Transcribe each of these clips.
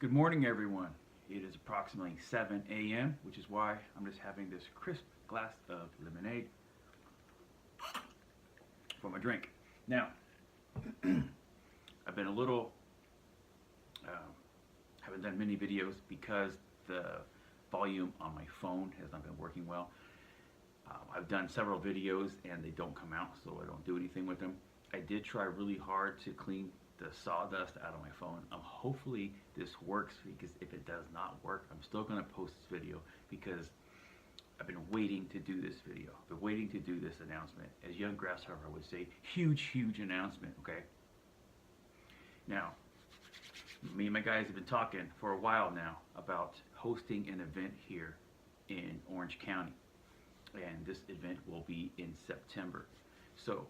Good morning, everyone. It is approximately 7 a.m., which is why I'm just having this crisp glass of lemonade for my drink. Now, I've been a little, haven't done many videos because the volume on my phone has not been working well. I've done several videos and they don't come out, so I don't do anything with them. I did try really hard to clean the sawdust out of my phone. Hopefully this works, because if it does not work, I'm still going to post this video because I've been waiting to do this video. I've been waiting to do this announcement. As young grasshopper would say, huge announcement, okay? Now, me and my guys have been talking for a while now about hosting an event here in Orange County. And this event will be in September. So,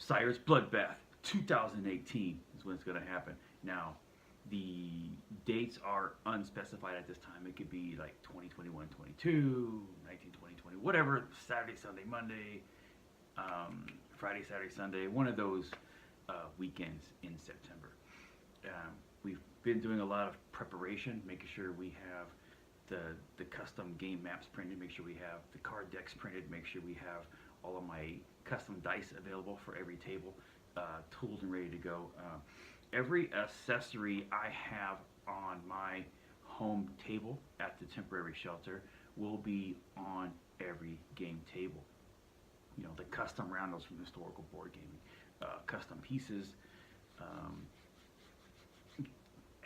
Sireds Bloodbath 2018 is when it's going to happen. Now, the dates are unspecified at this time. It could be like 2021, 22, 19, 20, 20, whatever, Saturday, Sunday, Monday, Friday, Saturday, Sunday, one of those weekends in September. We've been doing a lot of preparation, making sure we have the custom game maps printed, make sure we have the card decks printed, make sure we have all of my custom dice available for every table, tools and ready to go. Every accessory I have on my home table at the temporary shelter will be on every game table. You know, the custom roundels from historical board gaming, custom pieces,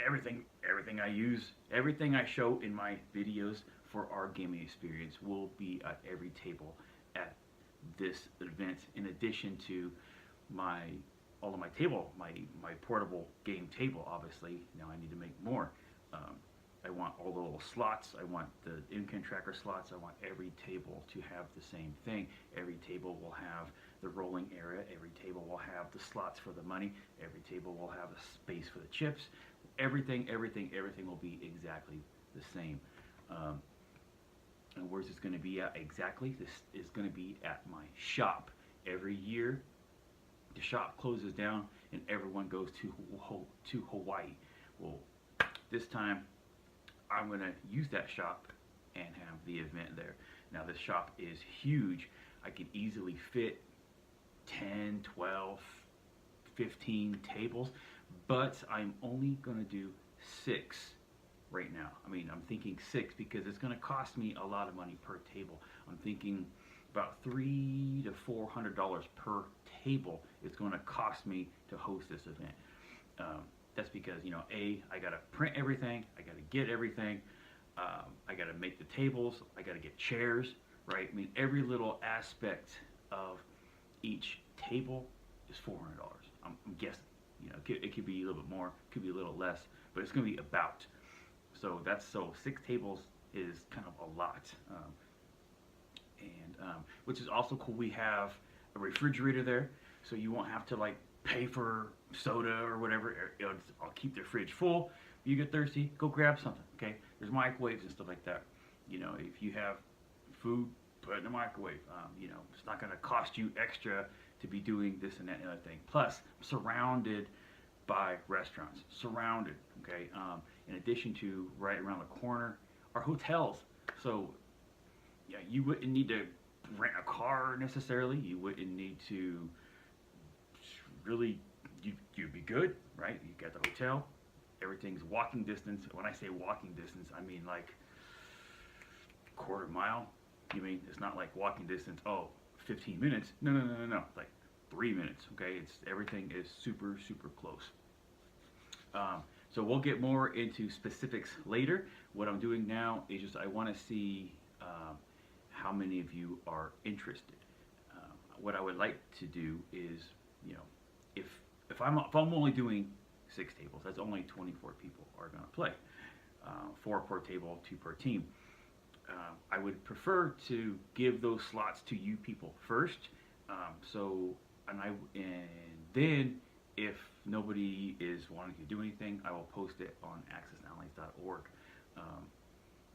everything I use, everything I show in my videos for our gaming experience will be at every table at this event, in addition to all of my table, my portable game table. Obviously now I need to make more. I want all the little slots, I want the income tracker slots, I want every table to have the same thing. Every table will have the rolling area, every table will have the slots for the money, every table will have a space for the chips. Everything will be exactly the same. And where's this going to be at exactly? This is going to be at my shop. Every year, the shop closes down and everyone goes to Hawaii. Well, this time, I'm going to use that shop and have the event there. Now, this shop is huge. I could easily fit 10, 12, 15 tables, but I'm only going to do 6 right now. I mean, I'm thinking 6 because it's going to cost me a lot of money per table. I'm thinking about $300 to $400 per table it's going to cost me to host this event. That's because, you know, I got to print everything, I got to get everything, I got to make the tables, I got to get chairs, right? I mean, every little aspect of each table is $400. I'm guessing. You know, it could be a little bit more, could be a little less, but it's going to be about. So 6 tables is kind of a lot. Which is also cool. We have a refrigerator there, so you won't have to like pay for soda or whatever. I'll keep the fridge full. If you get thirsty, go grab something. Okay, there's microwaves and stuff like that. You know, if you have food, put it in the microwave. You know, it's not going to cost you extra to be doing this and that and other thing. Plus, I'm surrounded by restaurants. Surrounded, okay? In addition to right around the corner are hotels. So, yeah, you wouldn't need to rent a car necessarily. You wouldn't need to really, you'd be good, right? You got the hotel. Everything's walking distance. When I say walking distance, I mean like quarter mile. You mean it's not like walking distance, 15 minutes. No. Like 3 minutes, okay? Everything is super close. So we'll get more into specifics later. What I'm doing now is just I want to see how many of you are interested. What I would like to do is, you know, if I'm only doing 6 tables, that's only 24 people are going to play. 4 per table, 2 per team. I would prefer to give those slots to you people first. And then if nobody is wanting to do anything, I will post it on accessnownlanes.org.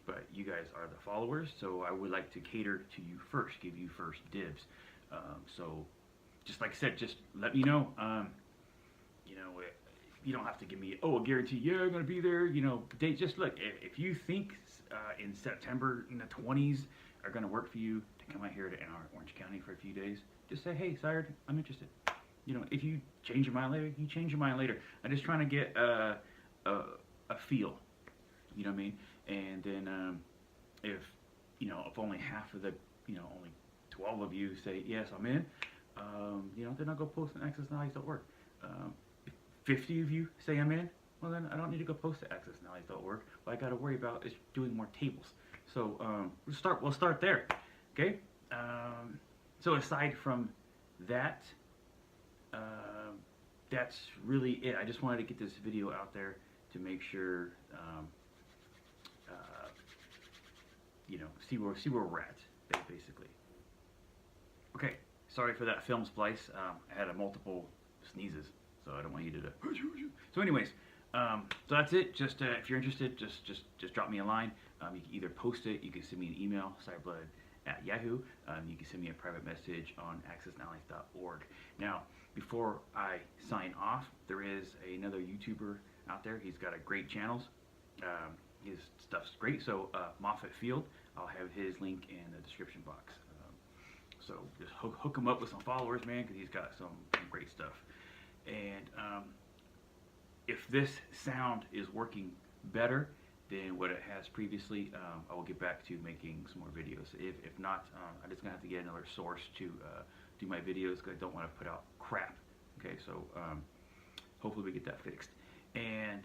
But you guys are the followers, so I would like to cater to you first, give you first dibs. So just like I said, just let me know. You know, you don't have to give me, a guarantee, yeah, I'm going to be there. They just look, if you think in September in the 20s are going to work for you to come out here to Orange County for a few days, just say, hey, Sired, I'm interested. If you change your mind later, you change your mind later. I'm just trying to get a feel, you know what I mean? And then if only half of the, only 12 of you say, yes, I'm in, then I'll go post an accessnoise.org. If 50 of you say I'm in, well then I don't need to go post to accessnoise.org. What I got to worry about is doing more tables. So we'll start there, okay? So aside from that, that's really it. I just wanted to get this video out there to make sure, see where we're at, basically. Okay, sorry for that film splice. I had multiple sneezes, so I don't want you to. So, anyways, so that's it. Just if you're interested, just drop me a line. You can either post it, you can send me an email, sireblood@yahoo. You can send me a private message on accessnoise.org. Now, before I sign off, there is another YouTuber out there. He's got a great channels. His stuff's great. So Moffat Field, I'll have his link in the description box. So just hook him up with some followers, man, because he's got some great stuff. And if this sound is working better than what it has previously, I will get back to making some more videos. If not, I'm just going to have to get another source to do my videos because I don't want to put out crap. Okay, so hopefully we get that fixed. And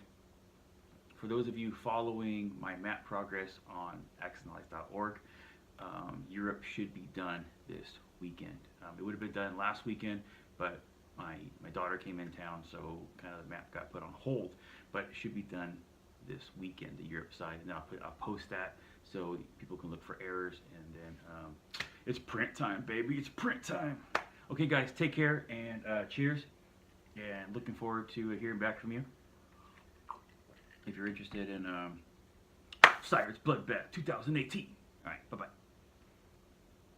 for those of you following my map progress on accessnoise.org, Europe should be done this weekend. It would have been done last weekend, but my daughter came in town, so kind of the map got put on hold. But it should be done this weekend, the Europe side. And then I'll post that so people can look for errors. And then it's print time, baby. It's print time. Okay, guys, take care and cheers. And looking forward to hearing back from you. If you're interested in Sireds Bloodbath 2018. All right, bye-bye.